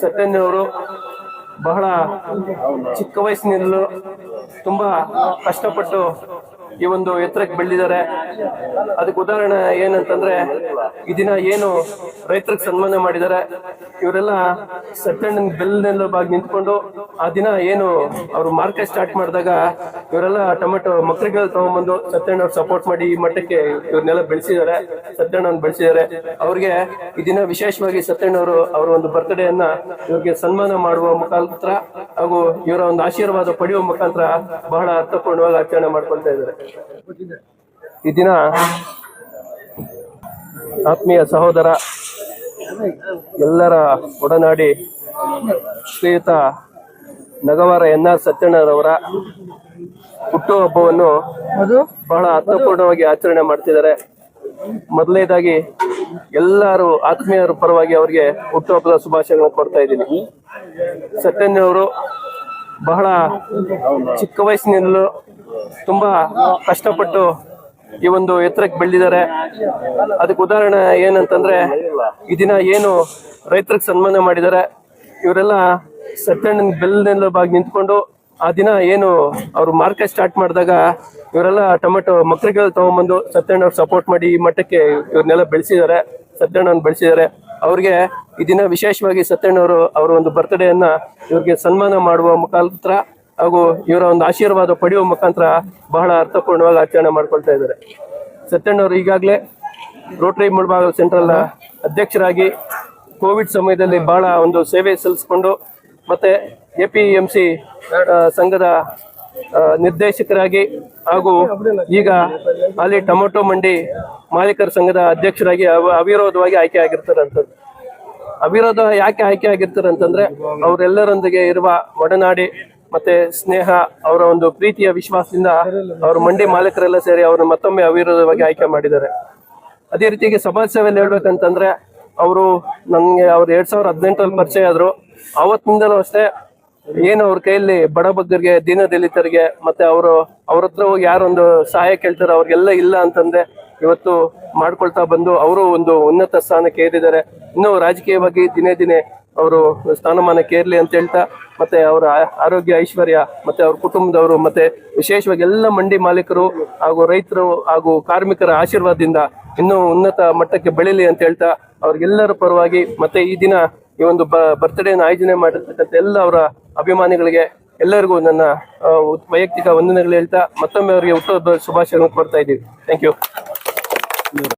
ಸತ್ಯಣ್ಣವರು ಬಹಳ ಚಿಕ್ಕ ವಯಸ್ಸಿನಲ್ಲೂ ತುಂಬಾ ಕಷ್ಟಪಟ್ಟು ಈ ಒಂದು ಎತ್ತರಕ್ಕೆ ಬೆಳೆದಿದ್ದಾರೆ. ಅದಕ್ಕೆ ಉದಾಹರಣೆ ಏನಂತಂದ್ರೆ ಈ ದಿನ ಏನು ರೈತರಿಗೆ ಸನ್ಮಾನ ಮಾಡಿದ್ದಾರೆ, ಇವರೆಲ್ಲ ಸತ್ಯಣ್ಣನ ಬೆನ್ನೆಲುಬಾಗಿ ನಿಂತ್ಕೊಂಡು ಆ ದಿನ ಏನು ಅವ್ರು ಮಾರ್ಕೆಟ್ ಸ್ಟಾರ್ಟ್ ಮಾಡಿದಾಗ ಇವರೆಲ್ಲ ಟೊಮೆಟೊ ಮಕ್ಕಳಿಗೆ ತಗೊಂಡ್ಬಂದು ಸತ್ಯಣ್ಣವ್ರು ಸಪೋರ್ಟ್ ಮಾಡಿ ಈ ಮಟ್ಟಕ್ಕೆ ಇವ್ರನ್ನೆಲ್ಲ ಬೆಳೆಸಿದ್ದಾರೆ, ಸತ್ಯಣ್ಣನ ಬೆಳೆಸಿದ್ದಾರೆ. ಅವ್ರಿಗೆ ಈ ದಿನ ವಿಶೇಷವಾಗಿ ಸತ್ಯಣ್ಣವರು ಅವರ ಒಂದು ಬರ್ತ್ಡೇಯನ್ನ ಇವ್ರಿಗೆ ಸನ್ಮಾನ ಮಾಡುವ ಮುಖಾಂತರ ಹಾಗೂ ಇವರ ಒಂದು ಆಶೀರ್ವಾದ ಪಡೆಯುವ ಮುಖಾಂತರ ಬಹಳ ಅರ್ಥಪೂರ್ಣವಾಗಿ ಆಚರಣೆ ಮಾಡ್ಕೊಳ್ತಾ ಇದ್ದಾರೆ. ಈ ದಿನ ಆತ್ಮೀಯ ಸಹೋದರ ಎಲ್ಲರ ಒಡನಾಡಿ ಶ್ರೀಯುತ ನಗವಾರ NR ಸತ್ಯಣ್ಣರವರ ಹುಟ್ಟುಹಬ್ಬವನ್ನು ಬಹಳ ಅರ್ಥಪೂರ್ಣವಾಗಿ ಆಚರಣೆ ಮಾಡ್ತಿದ್ದಾರೆ. ಮೊದಲನೇದಾಗಿ ಎಲ್ಲರೂ ಆತ್ಮೀಯರ ಪರವಾಗಿ ಅವರಿಗೆ ಹುಟ್ಟುಹಬ್ಬದ ಶುಭಾಶಯಗಳನ್ನು ಕೊಡ್ತಾ ಇದ್ದೀನಿ. ಸತ್ಯಣ್ಣವರು ಬಹಳ ಚಿಕ್ಕ ವಯಸ್ಸಿನಲ್ಲೂ ತುಂಬಾ ಕಷ್ಟಪಟ್ಟು ಈ ಒಂದು ಎತ್ತರಕ್ಕೆ ಬೆಳೆದಿದ್ದಾರೆ. ಅದಕ್ಕೆ ಉದಾಹರಣೆ ಏನಂತಂದ್ರೆ ಈ ದಿನ ಏನು ರೈತರಿಗೆ ಸನ್ಮಾನ ಮಾಡಿದ್ದಾರೆ, ಇವರೆಲ್ಲ ಸತ್ಯಣ್ಣನ ಬೆನ್ನೆಲುಬಾಗಿ ನಿಂತ್ಕೊಂಡು ಆ ದಿನ ಏನು ಅವ್ರು ಮಾರ್ಕೆಟ್ ಸ್ಟಾರ್ಟ್ ಮಾಡಿದಾಗ ಇವರೆಲ್ಲ ಟೊಮೆಟೊ ಮಕ್ಕಳಿಗೆ ತಗೊಂಡ್ಬಂದು ಸತ್ಯಣ್ಣವ್ರು ಸಪೋರ್ಟ್ ಮಾಡಿ ಈ ಮಟ್ಟಕ್ಕೆ ಇವ್ರನ್ನೆಲ್ಲ ಬೆಳೆಸಿದ್ದಾರೆ, ಸತ್ಯಣ್ಣನ ಬೆಳೆಸಿದ್ದಾರೆ. ಅವ್ರಿಗೆ ಈ ದಿನ ವಿಶೇಷವಾಗಿ ಸತ್ಯಣ್ಣವರು ಅವರ ಒಂದು ಬರ್ತ್ಡೇಯನ್ನ ಇವ್ರಿಗೆ ಸನ್ಮಾನ ಮಾಡುವ ಮುಖಾಂತರ ಹಾಗೂ ಇವರ ಒಂದು ಆಶೀರ್ವಾದ ಪಡೆಯುವ ಮುಖಾಂತರ ಬಹಳ ಅರ್ಥಪೂರ್ಣವಾಗಿ ಆಚರಣೆ ಮಾಡ್ಕೊಳ್ತಾ ಇದ್ದಾರೆ. ಸತ್ಯಣ್ಣವರು ಈಗಾಗಲೇ ರೋಟರಿ ಮುಳಬಾಗಿಲು ಸೆಂಟ್ರಲ್ ಅಧ್ಯಕ್ಷರಾಗಿ ಕೋವಿಡ್ ಸಮಯದಲ್ಲಿ ಬಹಳ ಒಂದು ಸೇವೆ ಸಲ್ಲಿಸಿಕೊಂಡು ಮತ್ತೆ APMC ಸಂಘದ ನಿರ್ದೇಶಕರಾಗಿ ಹಾಗೂ ಈಗ ಅಲ್ಲಿ ಟೊಮೆಟೊ ಮಂಡಿ ಮಾಲೀಕರ ಸಂಘದ ಅಧ್ಯಕ್ಷರಾಗಿ ಅವಿರೋಧವಾಗಿ ಆಯ್ಕೆ ಆಗಿರ್ತಾರಂಥದ್ದು. ಅವಿರೋಧ ಯಾಕೆ ಆಯ್ಕೆ ಆಗಿರ್ತಾರಂತಂದ್ರೆ ಅವರೆಲ್ಲರೊಂದಿಗೆ ಇರುವ ಒಡನಾಡಿ ಮತ್ತೆ ಸ್ನೇಹ, ಅವರ ಒಂದು ಪ್ರೀತಿಯ ವಿಶ್ವಾಸದಿಂದ ಅವ್ರ ಮಂಡಿ ಮಾಲೀಕರೆಲ್ಲ ಸೇರಿ ಅವ್ರನ್ನ ಮತ್ತೊಮ್ಮೆ ಅವಿರೋಧವಾಗಿ ಆಯ್ಕೆ ಮಾಡಿದ್ದಾರೆ. ಅದೇ ರೀತಿಗೆ ಸಮಾಜ ಸೇವೆಯಲ್ಲಿ ಹೇಳ್ಬೇಕಂತಂದ್ರೆ ಅವರು ನನ್ಗೆ ಅವ್ರು 2018ರಲ್ಲಿ ಪರಿಚಯ ಆದ್ರು. ಅವತ್ತಿನಿಂದಲೂ ಅಷ್ಟೇ ಏನು ಅವ್ರ ಕೈಯಲ್ಲಿ ಬಡಬಗ್ಗರಿಗೆ, ದೀನದಲಿತರಿಗೆ ಮತ್ತೆ ಅವ್ರ ಹತ್ರ ಹೋಗಿ ಯಾರೊಂದು ಸಹಾಯ ಕೇಳ್ತಾರೆ ಅವ್ರಿಗೆಲ್ಲ ಇಲ್ಲ ಅಂತಂದ್ರೆ ಇವತ್ತು ಮಾಡ್ಕೊಳ್ತಾ ಬಂದು ಅವರು ಒಂದು ಉನ್ನತ ಸ್ಥಾನಕ್ಕೆ ಏರಿದ್ದಾರೆ. ಇನ್ನು ರಾಜಕೀಯವಾಗಿ ದಿನೇ ದಿನೇ ಅವರು ಸ್ಥಾನಮಾನಕ್ಕೆ ಏರ್ಲಿ ಅಂತ ಹೇಳ್ತಾ ಮತ್ತೆ ಅವರ ಆರೋಗ್ಯ, ಐಶ್ವರ್ಯ ಮತ್ತೆ ಅವ್ರ ಕುಟುಂಬದವರು ಮತ್ತೆ ವಿಶೇಷವಾಗಿ ಎಲ್ಲ ಮಂಡಿ ಮಾಲೀಕರು ಹಾಗೂ ರೈತರು ಹಾಗೂ ಕಾರ್ಮಿಕರ ಆಶೀರ್ವಾದದಿಂದ ಇನ್ನೂ ಉನ್ನತ ಮಟ್ಟಕ್ಕೆ ಬೆಳೀಲಿ ಅಂತ ಹೇಳ್ತಾ ಅವ್ರಿಗೆಲ್ಲರ ಪರವಾಗಿ ಮತ್ತೆ ಈ ದಿನ ಈ ಒಂದು ಬರ್ತ್ಡೇನ ಆಯೋಜನೆ ಮಾಡಿರ್ತಕ್ಕಂಥ ಎಲ್ಲ ಅವರ ಅಭಿಮಾನಿಗಳಿಗೆ ಎಲ್ಲರಿಗೂ ನನ್ನ ವೈಯಕ್ತಿಕ ವಂದನೆಗಳು ಹೇಳ್ತಾ ಮತ್ತೊಮ್ಮೆ ಅವರಿಗೆ ಹುಟ್ಟುಹಬ್ಬದ ಶುಭಾಶಯಗಳನ್ನು ಕೊಡ್ತಾ ಇದ್ದೀವಿ. Thank you.